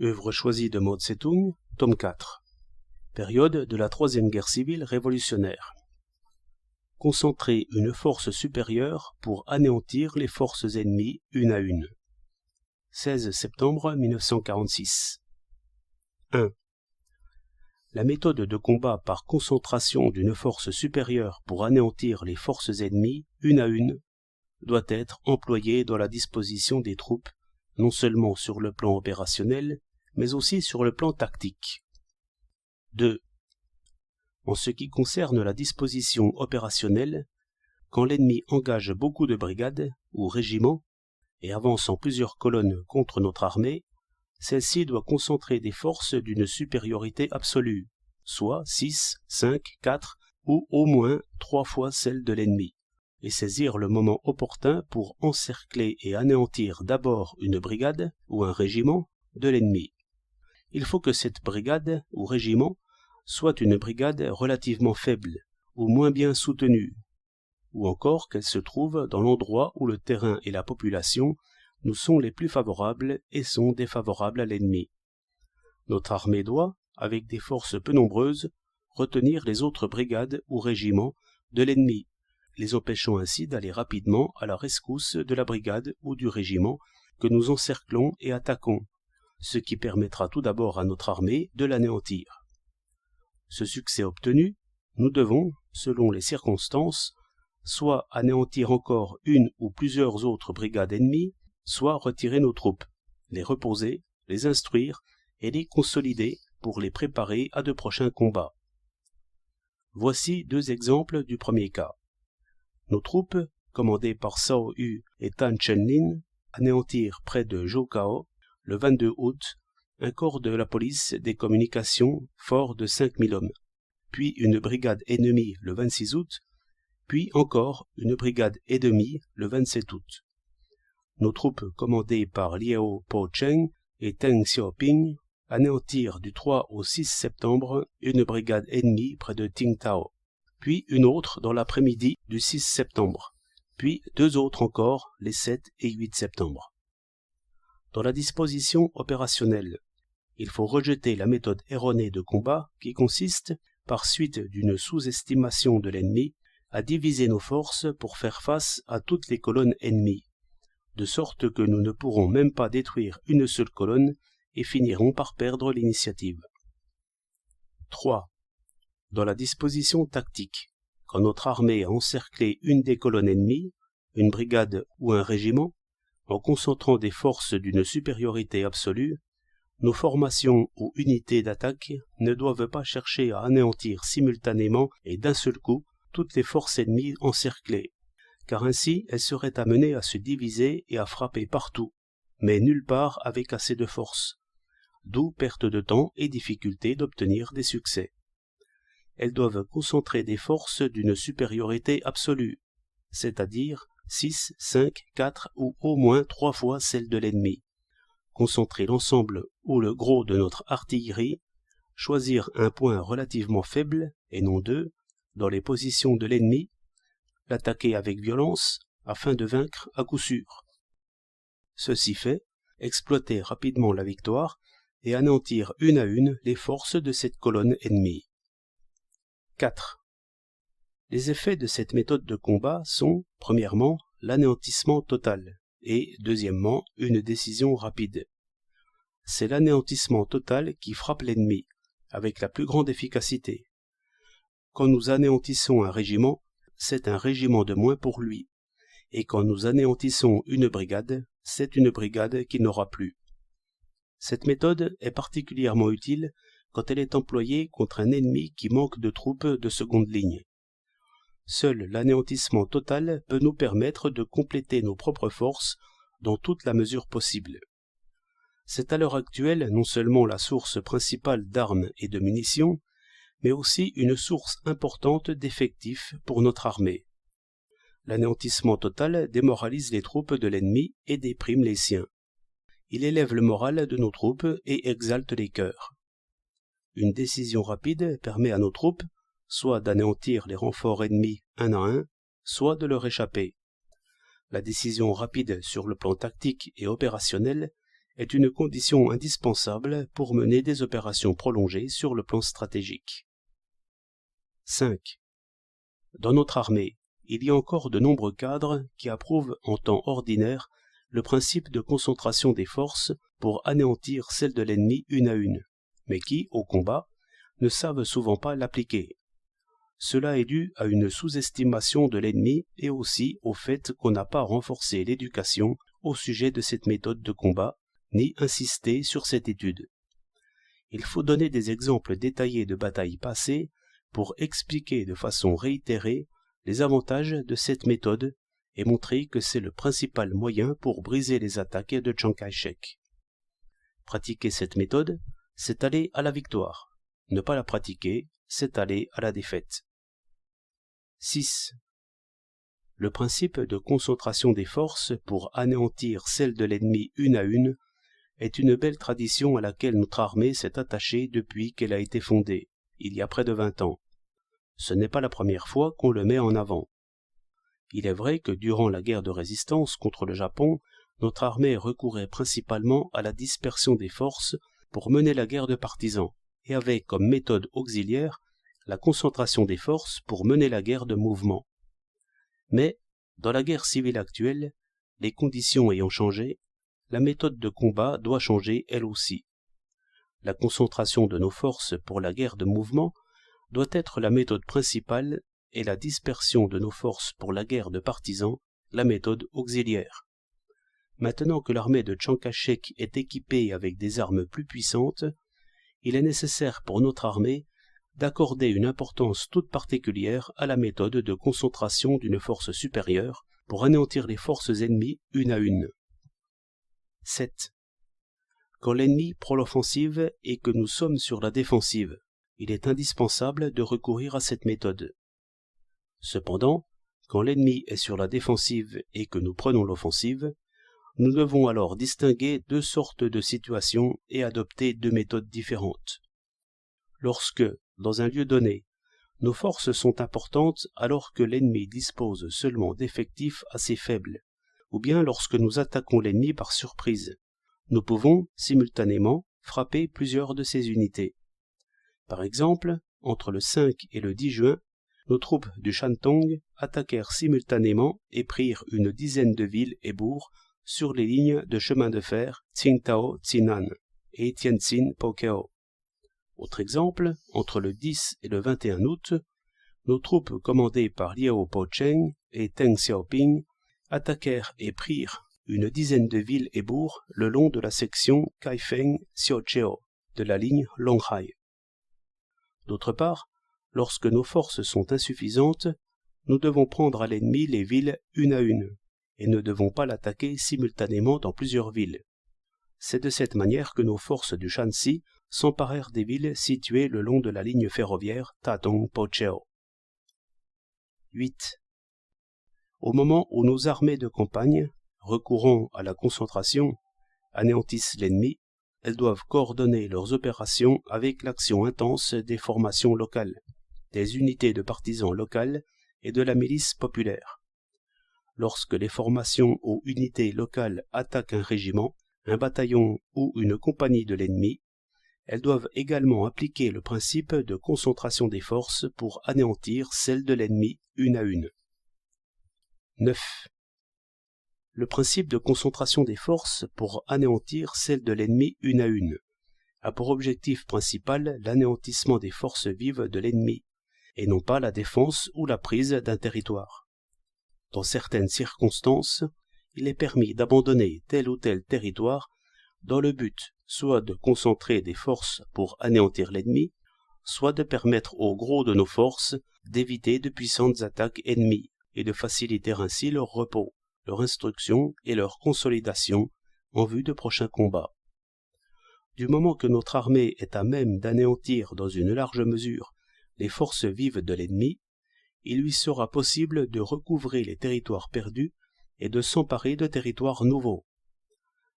Œuvre choisie de Mao Tse-tung, tome 4. Période de la Troisième Guerre civile révolutionnaire. Concentrer une force supérieure pour anéantir les forces ennemies une à une. 16 septembre 1946. 1. La méthode de combat par concentration d'une force supérieure pour anéantir les forces ennemies une à une doit être employée dans la disposition des troupes, non seulement sur le plan opérationnel, mais aussi sur le plan tactique. 2. En ce qui concerne la disposition opérationnelle, quand l'ennemi engage beaucoup de brigades ou régiments et avance en plusieurs colonnes contre notre armée, celle-ci doit concentrer des forces d'une supériorité absolue, soit 6, 5, 4 ou au moins 3 fois celle de l'ennemi, et saisir le moment opportun pour encercler et anéantir d'abord une brigade ou un régiment de l'ennemi. Il faut que cette brigade ou régiment soit une brigade relativement faible ou moins bien soutenue, ou encore qu'elle se trouve dans l'endroit où le terrain et la population nous sont les plus favorables et sont défavorables à l'ennemi. Notre armée doit, avec des forces peu nombreuses, retenir les autres brigades ou régiments de l'ennemi, les empêchant ainsi d'aller rapidement à la rescousse de la brigade ou du régiment que nous encerclons et attaquons, ce qui permettra tout d'abord à notre armée de l'anéantir. Ce succès obtenu, nous devons, selon les circonstances, soit anéantir encore une ou plusieurs autres brigades ennemies, soit retirer nos troupes, les reposer, les instruire et les consolider pour les préparer à de prochains combats. Voici 2 exemples du premier cas. Nos troupes, commandées par Cao Yu et Tan Chen-lin, anéantirent près de Zhou-Cao, le 22 août, un corps de la police des communications fort de 5000 hommes, puis une brigade ennemie le 26 août, puis encore une brigade ennemie le 27 août. Nos troupes commandées par Liao Po-cheng et Deng Xiaoping anéantirent du 3 au 6 septembre une brigade ennemie près de Tsingtao, puis une autre dans l'après-midi du 6 septembre, puis 2 autres encore les 7 et 8 septembre. Dans la disposition opérationnelle, il faut rejeter la méthode erronée de combat qui consiste, par suite d'une sous-estimation de l'ennemi, à diviser nos forces pour faire face à toutes les colonnes ennemies, de sorte que nous ne pourrons même pas détruire une seule colonne et finirons par perdre l'initiative. 3. Dans la disposition tactique, quand notre armée a encerclé une des colonnes ennemies, une brigade ou un régiment, en concentrant des forces d'une supériorité absolue, nos formations ou unités d'attaque ne doivent pas chercher à anéantir simultanément et d'un seul coup toutes les forces ennemies encerclées, car ainsi elles seraient amenées à se diviser et à frapper partout, mais nulle part avec assez de force, d'où perte de temps et difficulté d'obtenir des succès. Elles doivent concentrer des forces d'une supériorité absolue, c'est-à-dire 6, 5, 4 ou au moins 3 fois celle de l'ennemi, concentrer l'ensemble ou le gros de notre artillerie, choisir un point relativement faible, et non 2, dans les positions de l'ennemi, l'attaquer avec violence afin de vaincre à coup sûr. Ceci fait, exploiter rapidement la victoire et anéantir une à une les forces de cette colonne ennemie. 4. Les effets de cette méthode de combat sont, premièrement, l'anéantissement total et, deuxièmement, une décision rapide. C'est l'anéantissement total qui frappe l'ennemi, avec la plus grande efficacité. Quand nous anéantissons un régiment, c'est un régiment de moins pour lui, et quand nous anéantissons une brigade, c'est une brigade qui n'aura plus. Cette méthode est particulièrement utile quand elle est employée contre un ennemi qui manque de troupes de seconde ligne. Seul l'anéantissement total peut nous permettre de compléter nos propres forces dans toute la mesure possible. C'est à l'heure actuelle non seulement la source principale d'armes et de munitions, mais aussi une source importante d'effectifs pour notre armée. L'anéantissement total démoralise les troupes de l'ennemi et déprime les siens. Il élève le moral de nos troupes et exalte les cœurs. Une décision rapide permet à nos troupes soit d'anéantir les renforts ennemis un à un, soit de leur échapper. La décision rapide sur le plan tactique et opérationnel est une condition indispensable pour mener des opérations prolongées sur le plan stratégique. 5. Dans notre armée, il y a encore de nombreux cadres qui approuvent en temps ordinaire le principe de concentration des forces pour anéantir celles de l'ennemi une à une, mais qui, au combat, ne savent souvent pas l'appliquer. Cela est dû à une sous-estimation de l'ennemi et aussi au fait qu'on n'a pas renforcé l'éducation au sujet de cette méthode de combat, ni insisté sur cette étude. Il faut donner des exemples détaillés de batailles passées pour expliquer de façon réitérée les avantages de cette méthode et montrer que c'est le principal moyen pour briser les attaques de Chiang Kai-shek. Pratiquer cette méthode, c'est aller à la victoire. Ne pas la pratiquer, c'est aller à la défaite. 6. Le principe de concentration des forces pour anéantir celles de l'ennemi une à une est une belle tradition à laquelle notre armée s'est attachée depuis qu'elle a été fondée, il y a près de 20 ans. Ce n'est pas la première fois qu'on le met en avant. Il est vrai que durant la guerre de résistance contre le Japon, notre armée recourait principalement à la dispersion des forces pour mener la guerre de partisans, et avait comme méthode auxiliaire la concentration des forces pour mener la guerre de mouvement. Mais, dans la guerre civile actuelle, les conditions ayant changé, la méthode de combat doit changer elle aussi. La concentration de nos forces pour la guerre de mouvement doit être la méthode principale et la dispersion de nos forces pour la guerre de partisans la méthode auxiliaire. Maintenant que l'armée de Chiang Kai-shek est équipée avec des armes plus puissantes, il est nécessaire pour notre armée d'accorder une importance toute particulière à la méthode de concentration d'une force supérieure pour anéantir les forces ennemies une à une. 7. Quand l'ennemi prend l'offensive et que nous sommes sur la défensive, il est indispensable de recourir à cette méthode. Cependant, quand l'ennemi est sur la défensive et que nous prenons l'offensive, nous devons alors distinguer deux sortes de situations et adopter deux méthodes différentes. Lorsque, dans un lieu donné, nos forces sont importantes alors que l'ennemi dispose seulement d'effectifs assez faibles, ou bien lorsque nous attaquons l'ennemi par surprise, nous pouvons, simultanément, frapper plusieurs de ces unités. Par exemple, entre le 5 et le 10 juin, nos troupes du Shantung attaquèrent simultanément et prirent une dizaine de villes et bourgs sur les lignes de chemin de fer Tsingtao-Tsinan et Tientsin-Pokeo. Autre exemple, entre le 10 et le 21 août, nos troupes commandées par Liao Po-cheng et Deng Xiaoping attaquèrent et prirent une dizaine de villes et bourgs le long de la section Kaifeng-Xiaocheo de la ligne Longhai. D'autre part, lorsque nos forces sont insuffisantes, nous devons prendre à l'ennemi les villes une à une, et ne devons pas l'attaquer simultanément dans plusieurs villes. C'est de cette manière que nos forces du Shanxi s'emparèrent des villes situées le long de la ligne ferroviaire Tatong-Pocheo. 8. Au moment où nos armées de campagne, recourant à la concentration, anéantissent l'ennemi, elles doivent coordonner leurs opérations avec l'action intense des formations locales, des unités de partisans locales et de la milice populaire. Lorsque les formations ou unités locales attaquent un régiment, un bataillon ou une compagnie de l'ennemi, elles doivent également appliquer le principe de concentration des forces pour anéantir celles de l'ennemi une à une. 9. Le principe de concentration des forces pour anéantir celles de l'ennemi une à une a pour objectif principal l'anéantissement des forces vives de l'ennemi, et non pas la défense ou la prise d'un territoire. Dans certaines circonstances, il est permis d'abandonner tel ou tel territoire dans le but soit de concentrer des forces pour anéantir l'ennemi, soit de permettre au gros de nos forces d'éviter de puissantes attaques ennemies et de faciliter ainsi leur repos, leur instruction et leur consolidation en vue de prochains combats. Du moment que notre armée est à même d'anéantir dans une large mesure les forces vives de l'ennemi, il lui sera possible de recouvrer les territoires perdus et de s'emparer de territoires nouveaux.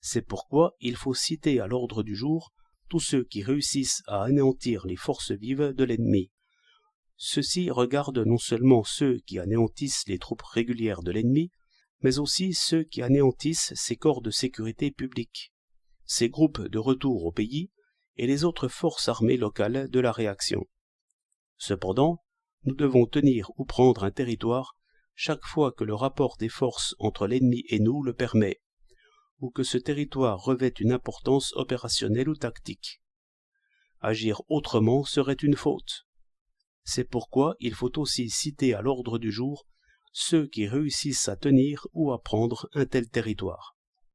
C'est pourquoi il faut citer à l'ordre du jour tous ceux qui réussissent à anéantir les forces vives de l'ennemi. Ceux-ci regardent non seulement ceux qui anéantissent les troupes régulières de l'ennemi, mais aussi ceux qui anéantissent ses corps de sécurité publique. ses groupes de retour au pays et les autres forces armées locales de la réaction. Cependant, nous devons tenir ou prendre un territoire chaque fois que le rapport des forces entre l'ennemi et nous le permet, ou que ce territoire revêt une importance opérationnelle ou tactique. Agir autrement serait une faute. C'est pourquoi il faut aussi citer à l'ordre du jour ceux qui réussissent à tenir ou à prendre un tel territoire.